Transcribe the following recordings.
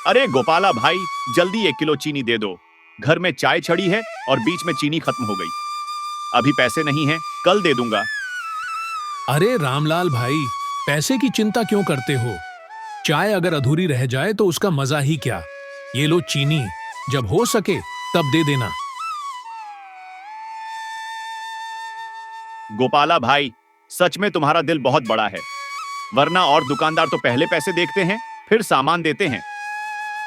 अरे गोपाला भाई, जल्दी 1 किलो चीनी दे दो। घर में चाय चढ़ी है और बीच में चीनी खत्म हो गई। अभी पैसे नहीं हैं, कल दे दूंगा। अरे रामलाल भाई, पैसे की चिंता क्यों करते हो? चाय अगर अधूरी रह जाए तो उसका मजा ही क्या। ये लो चीनी, जब हो सके तब दे देना। गोपाला भाई, सच में तुम्हारा दिल बहुत बड़ा है, वरना और दुकानदार तो पहले पैसे देखते हैं फिर सामान देते हैं।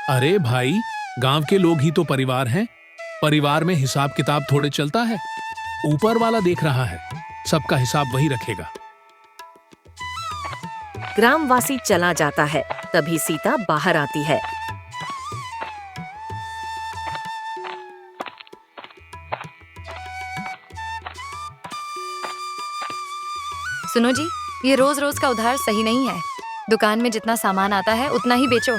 अरे भाई, गांव के लोग ही तो परिवार हैं। परिवार में हिसाब किताब थोड़े चलता है। ऊपर वाला देख रहा है, सबका हिसाब वही रखेगा। ग्रामवासी चला जाता है, तभी सीता बाहर आती है। सुनो जी, ये रोज रोज का उधार सही नहीं है। दुकान में जितना सामान आता है उतना ही बेचो।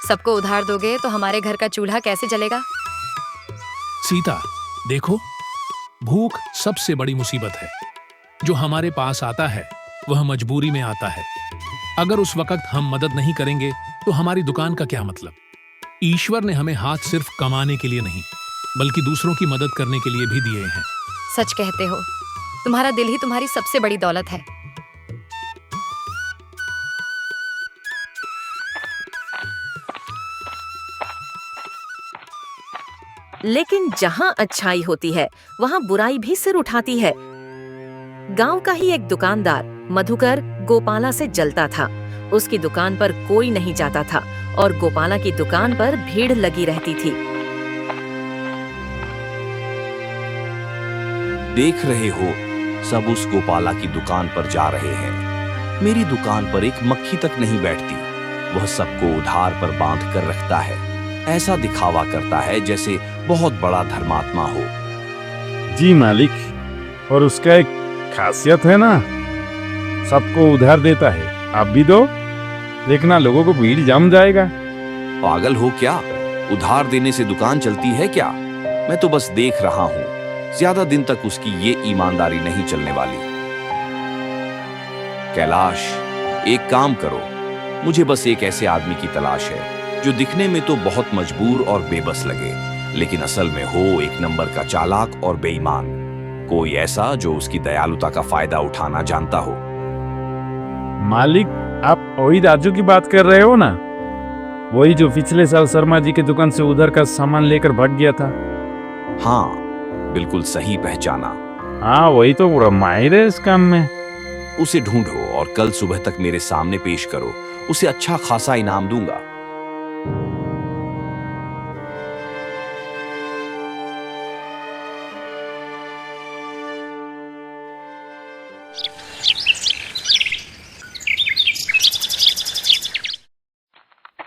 सबको उधार दोगे तो हमारे घर का चूल्हा कैसे जलेगा? सीता, देखो, भूख सबसे बड़ी मुसीबत है। जो हमारे पास आता है वह मजबूरी में आता है। अगर उस वक्त हम मदद नहीं करेंगे तो हमारी दुकान का क्या मतलब? ईश्वर ने हमें हाथ सिर्फ कमाने के लिए नहीं, बल्कि दूसरों की मदद करने के लिए भी दिए हैं। सच कहते हो, तुम्हारा दिल ही तुम्हारी सबसे बड़ी दौलत है। लेकिन जहां अच्छाई होती है वहां बुराई भी सिर उठाती है। गांव का ही एक दुकानदार मधुकर गोपाला से जलता था। उसकी दुकान पर कोई नहीं जाता था और गोपाला की दुकान पर भीड़ लगी रहती थी। देख रहे हो, सब उस गोपाला की दुकान पर जा रहे हैं। मेरी दुकान पर एक मक्खी तक नहीं बैठती। वह सबको उधार पर बांध कर रखता है। ऐसा दिखावा करता है जैसे बहुत बड़ा धर्मात्मा हो। जी मालिक, और उसका एक खासियत है ना, सबको उधार देता है। आप भी दो, देखना लोगों को भीड़ जम जाएगा। पागल हो क्या? उधार देने से दुकान चलती है क्या? मैं तो बस देख रहा हूँ। ज्यादा दिन तक उसकी ये ईमानदारी नहीं चलने वाली। कैलाश, एक काम करो, मुझे बस एक ऐसे आदमी की तलाश है जो दिखने में तो बहुत मजबूर और बेबस लगे, लेकिन असल में हो एक नंबर का चालाक और बेईमान। कोई ऐसा जो उसकी दयालुता का फायदा उठाना जानता हो। मालिक, आप वही राजू की बात कर रहे हो ना? वही जो पिछले साल शर्मा जी की दुकान से उधर का सामान लेकर भाग गया था। हाँ, बिल्कुल सही पहचाना। हाँ, वही तो पूरा माहिर है इस काम में। उसे ढूंढो और कल सुबह तक मेरे सामने पेश करो। उसे अच्छा खासा इनाम दूंगा।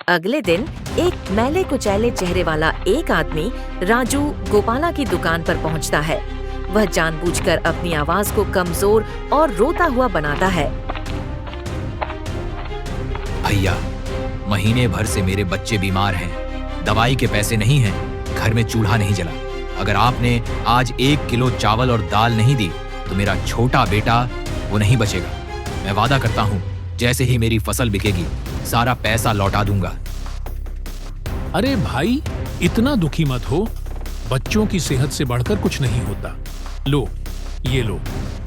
अगले दिन एक मैले कुचैले चेहरे वाला एक आदमी राजू गोपाला की दुकान पर पहुंचता है। वह जानबूझकर अपनी आवाज को कमजोर और रोता हुआ बनाता है। भैया, महीने भर से मेरे बच्चे बीमार हैं, दवाई के पैसे नहीं हैं, घर में चूल्हा नहीं जला। अगर आपने आज 1 किलो चावल और दाल नहीं दी तो मेरा छोटा बेटा वो नहीं बचेगा। मैं वादा करता हूँ, जैसे ही मेरी फसल बिकेगी सारा पैसा लौटा दूंगा। अरे भाई, इतना दुखी मत हो। बच्चों की सेहत से बढ़कर कुछ नहीं होता। लो, ये लो,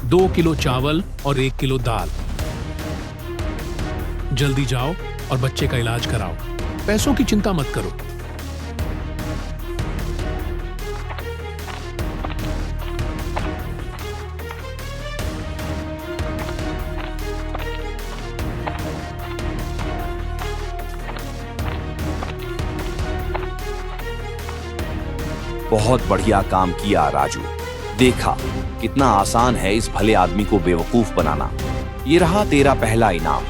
2 किलो चावल और 1 किलो दाल। जल्दी जाओ और बच्चे का इलाज कराओ। पैसों की चिंता मत करो। बहुत बढ़िया काम किया राजू। देखा कितना आसान है इस भले आदमी को बेवकूफ बनाना। ये रहा तेरा पहला इनाम।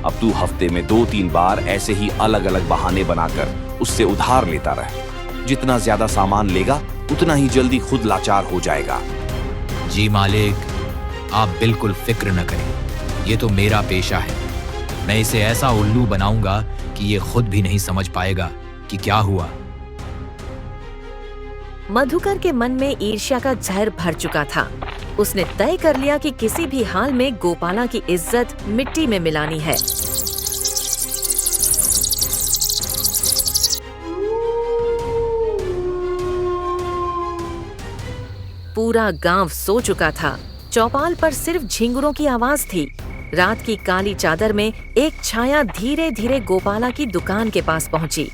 अब तू हफ्ते में 2-3 बार ऐसे ही अलग अलग बहाने बनाकर उससे उधार लेता रह। जितना ज्यादा सामान लेगा उतना ही जल्दी खुद लाचार हो जाएगा। जी मालिक, आप बिल्कुल फिक्र न करें, ये तो मेरा पेशा है। मैं इसे ऐसा उल्लू बनाऊंगा कि ये खुद भी नहीं समझ पाएगा कि क्या हुआ। मधुकर के मन में ईर्ष्या का जहर भर चुका था। उसने तय कर लिया कि किसी भी हाल में गोपाला की इज्जत मिट्टी में मिलानी है। पूरा गांव सो चुका था। चौपाल पर सिर्फ झिंगुरों की आवाज थी। रात की काली चादर में एक छाया धीरे धीरे गोपाला की दुकान के पास पहुंची।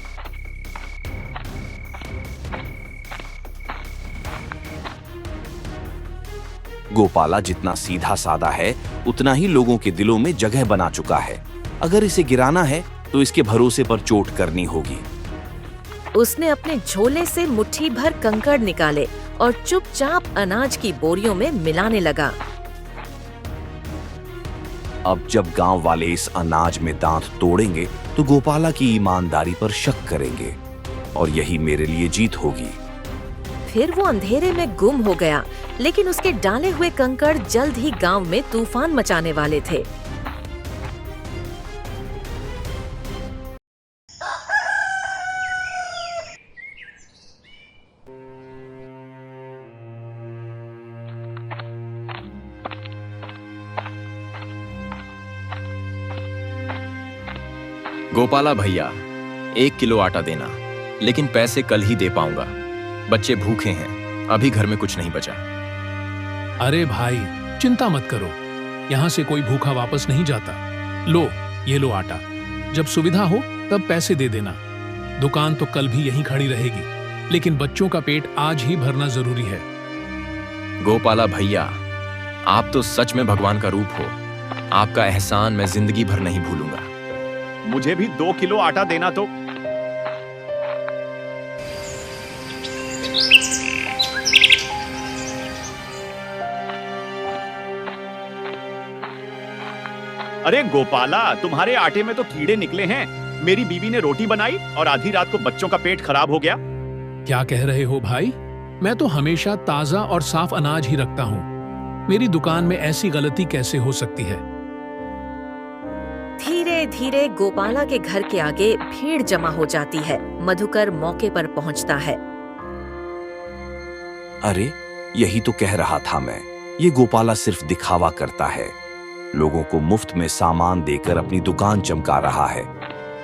गोपाला जितना सीधा साधा है उतना ही लोगों के दिलों में जगह बना चुका है। अगर इसे गिराना है तो इसके भरोसे पर चोट करनी होगी। उसने अपने झोले से मुट्ठी भर कंकड़ निकाले और चुपचाप अनाज की बोरियों में मिलाने लगा। अब जब गांव वाले इस अनाज में दांत तोड़ेंगे तो गोपाला की ईमानदारी पर शक करेंगे और यही मेरे लिए जीत होगी। फिर वो अंधेरे में गुम हो गया, लेकिन उसके डाले हुए कंकड़ जल्द ही गांव में तूफान मचाने वाले थे। गोपाला भैया, 1 किलो आटा देना, लेकिन पैसे कल ही दे पाऊंगा। बच्चे भूखे हैं, अभी घर में कुछ नहीं बचा। अरे भाई, चिंता मत करो, यहाँ से कोई भूखा वापस नहीं जाता। लो, ये लो आटा। जब सुविधा हो तब पैसे दे देना। दुकान तो कल भी यहीं खड़ी रहेगी, लेकिन बच्चों का पेट आज ही भरना जरूरी है। गोपाला भैया, आप तो सच में भगवान का रूप हो। आपका एहसान मैं जिंदगी भर नहीं भूलूंगा। मुझे भी 2 किलो आटा देना तो। अरे गोपाला, तुम्हारे आटे में तो कीड़े निकले हैं। मेरी बीवी ने रोटी बनाई और आधी रात को बच्चों का पेट खराब हो गया। क्या कह रहे हो भाई? मैं तो हमेशा ताजा और साफ अनाज ही रखता हूँ। मेरी दुकान में ऐसी गलती कैसे हो सकती है? धीरे धीरे गोपाला के घर के आगे भीड़ जमा हो जाती है। मधुकर मौके पर पहुंचता है। अरे, यही तो कह रहा था मैं, ये गोपाला सिर्फ दिखावा करता है। लोगों को मुफ्त में सामान देकर अपनी दुकान चमका रहा है,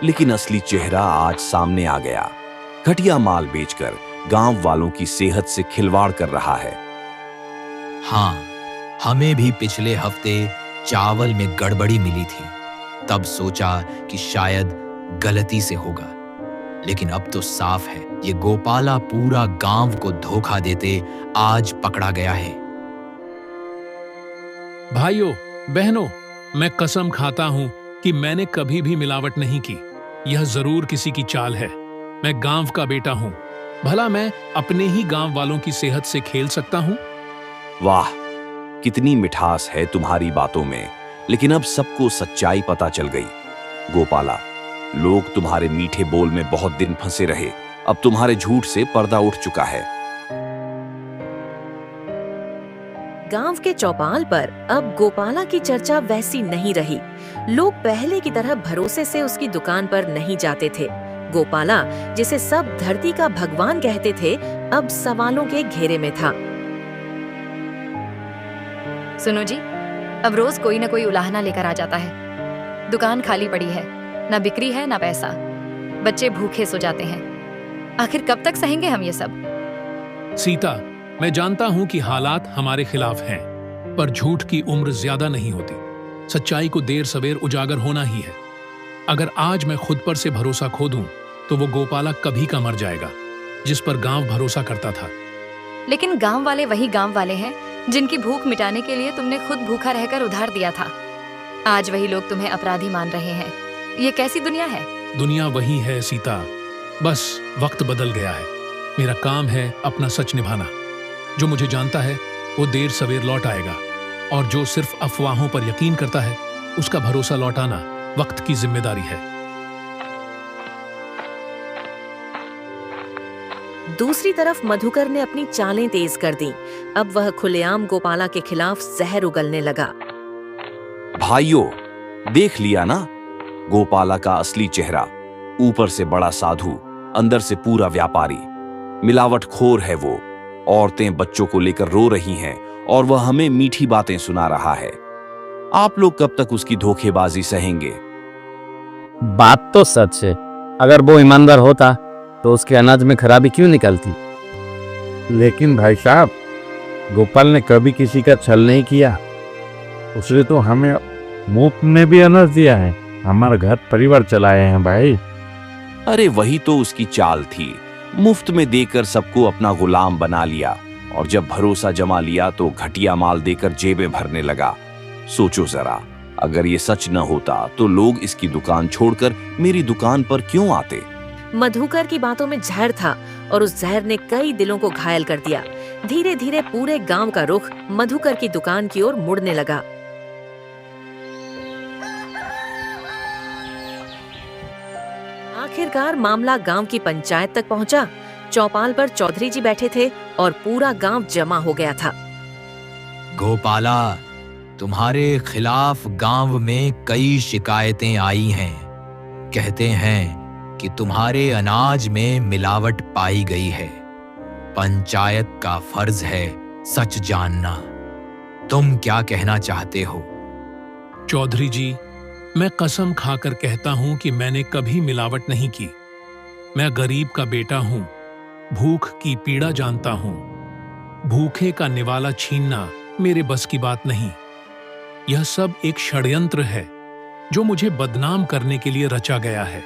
लेकिन असली चेहरा आज सामने आ गया। घटिया माल बेचकर गांव वालों की सेहत से खिलवाड़ कर रहा है। हाँ, हमें भी पिछले हफ्ते चावल में गड़बड़ी मिली थी। तब सोचा कि शायद गलती से होगा, लेकिन अब तो साफ है, ये गोपाला पूरा गांव को धोखा देते आज पकड़ा गया है। भाइयों बहनों, मैं कसम खाता हूं कि मैंने कभी भी मिलावट नहीं की। यह जरूर किसी की चाल है। मैं गांव का बेटा हूं। भला मैं अपने ही गांव वालों की सेहत से खेल सकता हूं? वाह, कितनी मिठास है तुम्हारी बातों में। लेकिन अब सबको सच्चाई पता चल गई। गोपाला, लोग तुम्हारे मीठे बोल में बहुत दिन फंसे रहे, अब तुम्हारे झूठ से पर्दा उठ चुका है। गांव के चौपाल पर अब गोपाला की चर्चा वैसी नहीं रही। लोग पहले की तरह भरोसे से उसकी दुकान पर नहीं जाते थे। गोपाला, जिसे सब धरती का भगवान कहते थे, अब सवालों के घेरे में था। सुनो जी, अब रोज कोई ना कोई उलाहना लेकर आ जाता है। दुकान खाली पड़ी है, ना बिक्री है ना पैसा। बच्चे भूखे सो जाते हैं। आखिर कब तक सहेंगे हम ये सब? सीता, मैं जानता हूं कि हालात हमारे खिलाफ हैं, पर झूठ की उम्र ज्यादा नहीं होती। सच्चाई को देर सवेर उजागर होना ही है। अगर आज मैं खुद पर से भरोसा खो दूं, तो वो गोपाला कभी का मर जाएगा, जिस पर गांव भरोसा करता था। लेकिन गांव वाले वही गांव वाले हैं जिनकी भूख मिटाने के लिए तुमने खुद भूखा रहकर उधार दिया था। आज वही लोग तुम्हें अपराधी मान रहे हैं। ये कैसी दुनिया है? दुनिया वही है सीता, बस वक्त बदल गया है। मेरा काम है अपना सच निभाना। जो मुझे जानता है वो देर सवेर लौट आएगा, और जो सिर्फ अफवाहों पर यकीन करता है उसका भरोसा लौटाना वक्त की जिम्मेदारी है। दूसरी तरफ मधुकर ने अपनी चालें तेज कर दी। अब वह खुलेआम गोपाला के खिलाफ जहर उगलने लगा। भाइयों, देख लिया ना गोपाला का असली चेहरा। ऊपर से बड़ा साधु, अंदर से पूरा व्यापारी। मिलावटखोर है वो। औरतें बच्चों को लेकर रो रही हैं और वह हमें मीठी बातें सुना रहा है। आप लोग कब तक उसकी धोखेबाजी सहेंगे? बात तो सच है। अगर वो ईमानदार होता तो उसके अनाज में खराबी क्यों निकलती? लेकिन भाई साहब, गोपाल ने कभी किसी का छल नहीं किया। उसने तो हमें मुफ्त में भी अनाज दिया है। हमारा घर परिवार चलाए हैं भाई। अरे वही तो उसकी चाल थी, मुफ्त में देकर सबको अपना गुलाम बना लिया, और जब भरोसा जमा लिया तो घटिया माल देकर जेबें भरने लगा। सोचो जरा, अगर ये सच न होता तो लोग इसकी दुकान छोड़कर मेरी दुकान पर क्यों आते? मधुकर की बातों में जहर था और उस जहर ने कई दिलों को घायल कर दिया। धीरे धीरे पूरे गांव का रुख मधुकर की दुकान की ओर मुड़ने लगा। आखिरकार मामला गांव की पंचायत तक पहुंचा। चौपाल पर चौधरी जी बैठे थे और पूरा गांव जमा हो गया था। गोपाला, तुम्हारे खिलाफ गांव में कई शिकायतें आई हैं। कहते हैं कि तुम्हारे अनाज में मिलावट पाई गई है। पंचायत का फर्ज है सच जानना। तुम क्या कहना चाहते हो? चौधरी जी, मैं कसम खाकर कहता हूं कि मैंने कभी मिलावट नहीं की। मैं गरीब का बेटा हूं, भूख की पीड़ा जानता हूं। भूखे का निवाला छीनना मेरे बस की बात नहीं। यह सब एक षड्यंत्र है जो मुझे बदनाम करने के लिए रचा गया है।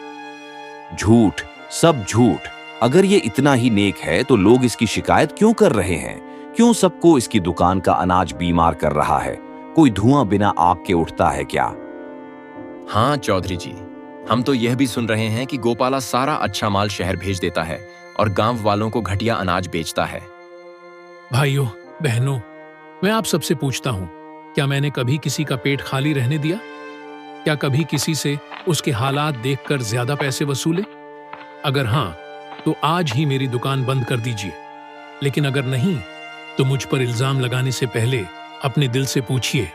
झूठ, सब झूठ। अगर ये इतना ही नेक है तो लोग इसकी शिकायत क्यों कर रहे हैं? क्यों सबको इसकी दुकान का अनाज बीमार कर रहा है? कोई धुआं बिना आग के उठता है क्या? हाँ चौधरी जी, हम तो यह भी सुन रहे हैं कि गोपाला सारा अच्छा माल शहर भेज देता है और गांव वालों को घटिया अनाज बेचता है। भाइयों बहनों, मैं आप सबसे पूछता हूं, क्या मैंने कभी किसी का पेट खाली रहने दिया? क्या कभी किसी से उसके हालात देखकर ज्यादा पैसे वसूले? अगर हां, तो आज ही मेरी दुकान बंद कर दीजिए। लेकिन अगर नहीं, तो मुझ पर इल्जाम लगाने से पहले अपने दिल से पूछिए,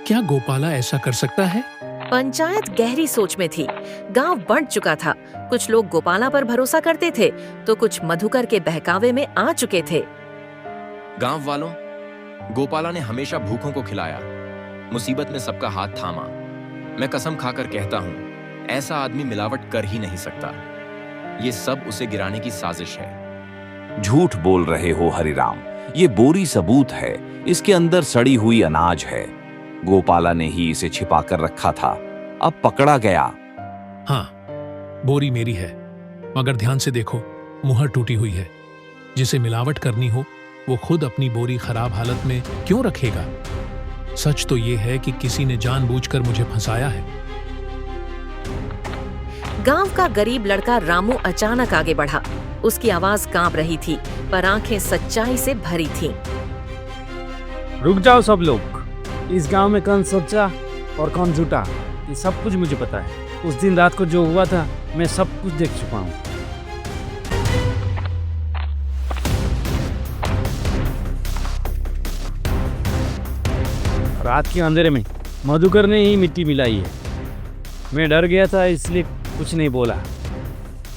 क्या गोपाला ऐसा कर सकता है? पंचायत गहरी सोच में थी। गांव बढ़ चुका था। कुछ लोग गोपाला पर भरोसा करते थे तो कुछ मधुकर के बहकावे में आ चुके थे। गांव वालों, गोपाला ने हमेशा भूखों को खिलाया, मुसीबत में सबका हाथ थामा। मैं कसम खाकर कहता हूं, ऐसा आदमी मिलावट कर ही नहीं सकता। ये सब उसे गिराने की साजिश है। झूठ बोल रहे हो हरिराम। ये बोरी सबूत है, इसके अंदर सड़ी हुई अनाज है। गोपाला ने ही इसे छिपा कर रखा था, अब पकड़ा गया। हाँ, बोरी मेरी है, मगर ध्यान से देखो, मुहर टूटी हुई है। जिसे मिलावट करनी हो वो खुद अपनी बोरी खराब हालत में क्यों रखेगा? सच तो ये है कि किसी ने जानबूझकर मुझे फंसाया है। गांव का गरीब लड़का रामू अचानक आगे बढ़ा। उसकी आवाज कांप रही थी, पर आंखें सच्चाई से भरी थीं। रुक जाओ सब लोग। इस गांव में कौन सच्चा और कौन झूठा, ये सब कुछ मुझे पता है। उस दिन रात को जो हुआ था, मैं सब कुछ देख चुका हूँ। रात के अंधेरे में मधुकर ने ही मिट्टी मिलाई है। मैं डर गया था, इसलिए कुछ नहीं बोला,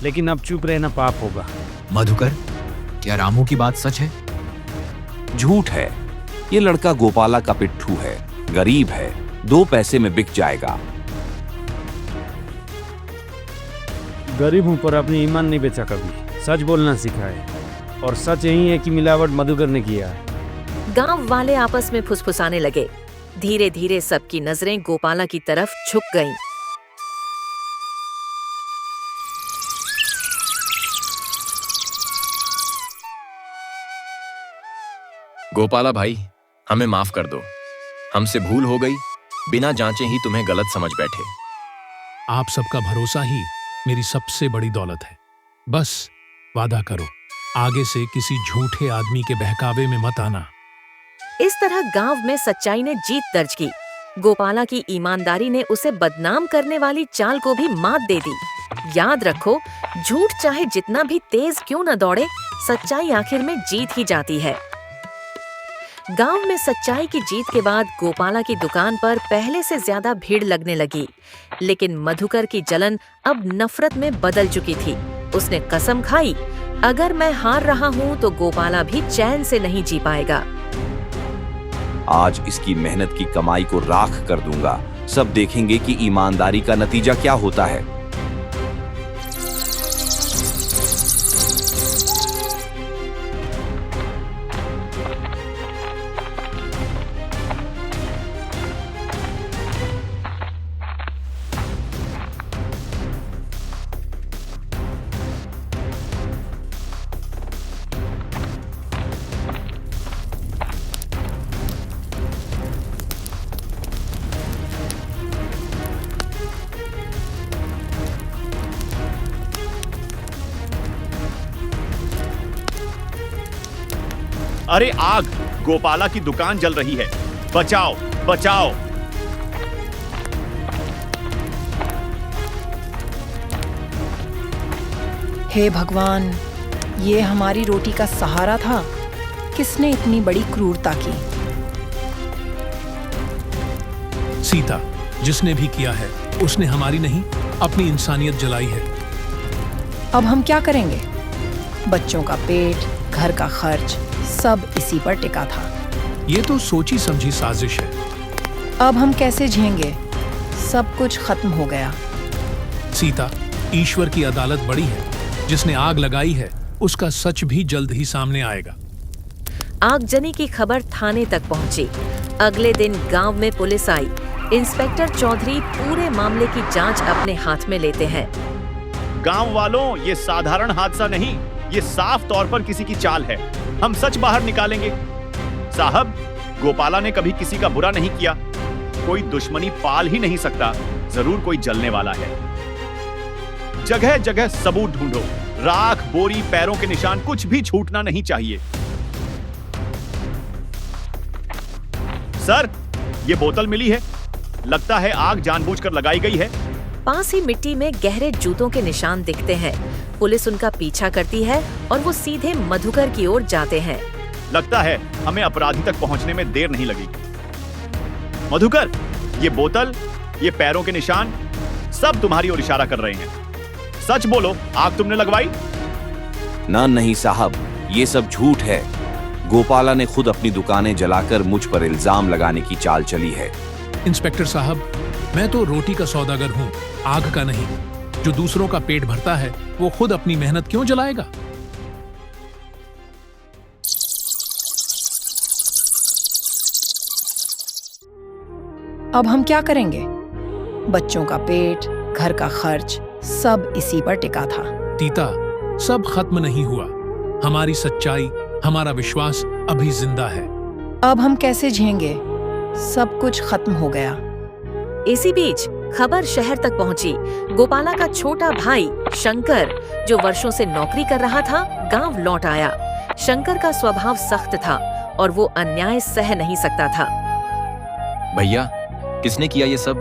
लेकिन अब चुप रहना पाप होगा। मधुकर, क्या रामू की बात सच है? झूठ है। ये लड़का गोपाला का पिट्ठू है, गरीब है, 2 पैसे में बिक जाएगा। गरीब हूं पर अपनी ईमान नहीं बेचा कभी। सच बोलना सीखा है, और सच यही है कि मिलावट मधुकर ने किया है। गांव वाले आपस में फुसफुसाने लगे। धीरे धीरे सबकी नजरें गोपाला की तरफ झुक गईं। गोपाला भाई, हमें माफ कर दो। हमसे भूल हो गई, बिना जांचे ही तुम्हें गलत समझ बैठे। आप सबका भरोसा ही मेरी सबसे बड़ी दौलत है। बस वादा करो, आगे से किसी झूठे आदमी के बहकावे में मत आना। इस तरह गांव में सच्चाई ने जीत दर्ज की। गोपाला की ईमानदारी ने उसे बदनाम करने वाली चाल को भी मात दे दी। याद रखो, झूठ चाहे जितना भी तेज क्यों न दौड़े, सच्चाई आखिर में जीत ही जाती है। गांव में सच्चाई की जीत के बाद गोपाला की दुकान पर पहले से ज्यादा भीड़ लगने लगी, लेकिन मधुकर की जलन अब नफरत में बदल चुकी थी। उसने कसम खाई, अगर मैं हार रहा हूं तो गोपाला भी चैन से नहीं जी पाएगा। आज इसकी मेहनत की कमाई को राख कर दूंगा। सब देखेंगे कि ईमानदारी का नतीजा क्या होता है। अरे आग! गोपाला की दुकान जल रही है। बचाओ, बचाओ! हे भगवान, ये हमारी रोटी का सहारा था। किसने इतनी बड़ी क्रूरता की? सीता, जिसने भी किया है उसने हमारी नहीं अपनी इंसानियत जलाई है। अब हम क्या करेंगे? बच्चों का पेट, घर का खर्च, सब इसी पर टिका था। ये तो सोची समझी साजिश है। अब हम कैसे जिएंगे? सब कुछ खत्म हो गया। सीता, ईश्वर की अदालत बड़ी है। जिसने आग लगाई है उसका सच भी जल्द ही सामने आएगा। आगजनी की खबर थाने तक पहुंची। अगले दिन गांव में पुलिस आई। इंस्पेक्टर चौधरी पूरे मामले की जांच अपने हाथ में लेते हैं। गांव वालों, ये साधारण हादसा नहीं, ये साफ तौर पर किसी की चाल है। हम सच बाहर निकालेंगे। साहब, गोपाला ने कभी किसी का बुरा नहीं किया। कोई दुश्मनी पाल ही नहीं सकता। जरूर कोई जलने वाला है। जगह जगह सबूत ढूंढो। राख, बोरी, पैरों के निशान, कुछ भी छूटना नहीं चाहिए। सर, ये बोतल मिली है। लगता है आग जानबूझकर लगाई गई है। पास ही मिट्टी में गहरे जूतों के निशान दिखते हैं। पुलिस उनका पीछा करती है और वो सीधे मधुकर की ओर जाते हैं। लगता है हमें अपराधी तक पहुंचने में देर नहीं लगेगी। मधुकर, ये बोतल, ये पैरों के निशान, सब तुम्हारी ओर इशारा कर रहे हैं। सच बोलो, आग तुमने लगवाई? ना नहीं साहब, ये सब झूठ है। गोपाला ने खुद अपनी दुकानें जलाकर मुझ पर इल्जाम लगाने की चाल चली है। इंस्पेक्टर साहब, मैं तो रोटी का सौदागर हूँ, आग का नहीं। जो दूसरों का पेट भरता है वो खुद अपनी मेहनत क्यों जलाएगा? अब हम क्या करेंगे? बच्चों का पेट, घर का खर्च, सब इसी पर टिका था। सीता, सब खत्म नहीं हुआ। हमारी सच्चाई, हमारा विश्वास अभी जिंदा है। अब हम कैसे जिएंगे? सब कुछ खत्म हो गया। इसी बीच खबर शहर तक पहुंची। गोपाला का छोटा भाई शंकर, जो वर्षों से नौकरी कर रहा था, गांव लौट आया। शंकर का स्वभाव सख्त था और वो अन्याय सह नहीं सकता था। भैया, किसने किया ये सब?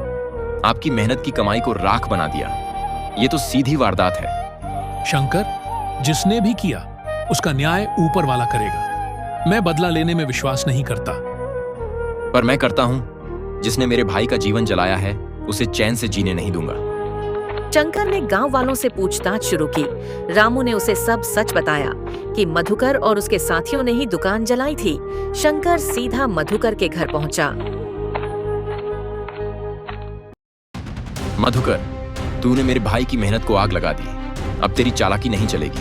आपकी मेहनत की कमाई को राख बना दिया। ये तो सीधी वारदात है। शंकर, जिसने भी किया उसका न्याय ऊपर वाला करेगा। मैं बदला लेने में विश्वास नहीं करता। पर मैं करता हूं। जिसने मेरे भाई का जीवन जलाया है उसे चैन से जीने नहीं दूंगा। शंकर ने गांव वालों से पूछताछ शुरू की। रामू ने उसे सब सच बताया कि मधुकर और उसके साथियों ने ही दुकान जलाई थी। शंकर सीधा मधुकर के घर पहुंचा। मधुकर, तूने मेरे भाई की मेहनत को आग लगा दी। अब तेरी चालाकी नहीं चलेगी।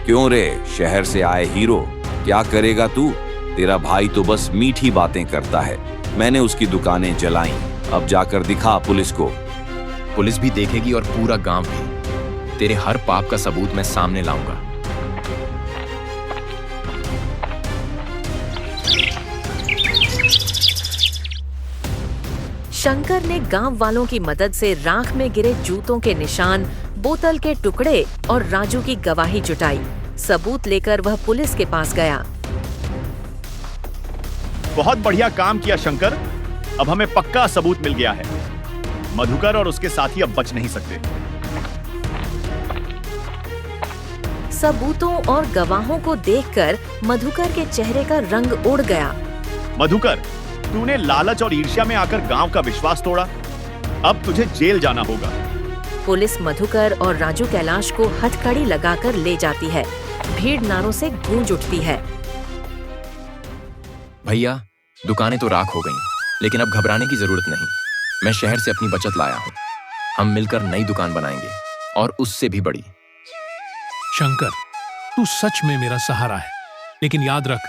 क्यों रे, शहर से आए हीरो, क्या करेगा तू? तेरा भाई तो बस मीठी बातें करता है। मैंने उसकी दुकानें जलाई। अब जाकर दिखा पुलिस को। पुलिस भी देखेगी और पूरा गांव भी। तेरे हर पाप का सबूत मैं सामने लाऊंगा। शंकर ने गांव वालों की मदद से राख में गिरे जूतों के निशान, बोतल के टुकड़े और राजू की गवाही जुटाई। सबूत लेकर वह पुलिस के पास गया। बहुत बढ़िया काम किया शंकर। अब हमें पक्का सबूत मिल गया है। मधुकर और उसके साथी अब बच नहीं सकते। सबूतों और गवाहों को देखकर मधुकर के चेहरे का रंग उड़ गया। मधुकर, तूने लालच और ईर्ष्या में आकर गांव का विश्वास तोड़ा। अब तुझे जेल जाना होगा। पुलिस मधुकर और राजू कैलाश को हथकड़ी लगाकर ले जाती है। भीड़ नारों से गूंज उठती है। भैया, दुकानें तो राख हो गईं, लेकिन अब घबराने की जरूरत नहीं। मैं शहर से अपनी बचत लाया हूं। हम मिलकर नई दुकान बनाएंगे, और उससे भी बड़ी। शंकर, तू सच में मेरा सहारा है, लेकिन याद रख,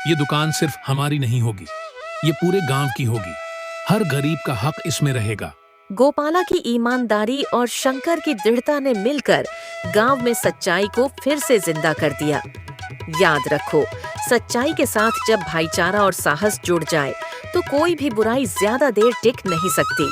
ये दुकान सिर्फ हमारी नहीं होगी, ये पूरे गांव की होगी। हर गरीब का हक इसमें रहेगा। गोपाला की ईमानदारी और शंकर की दृढ़ता ने मिलकर गांव में सच्चाई को फिर से जिंदा कर दिया। याद रखो, सच्चाई के साथ जब भाईचारा और साहस जुड़ जाए तो कोई भी बुराई ज्यादा देर टिक नहीं सकती।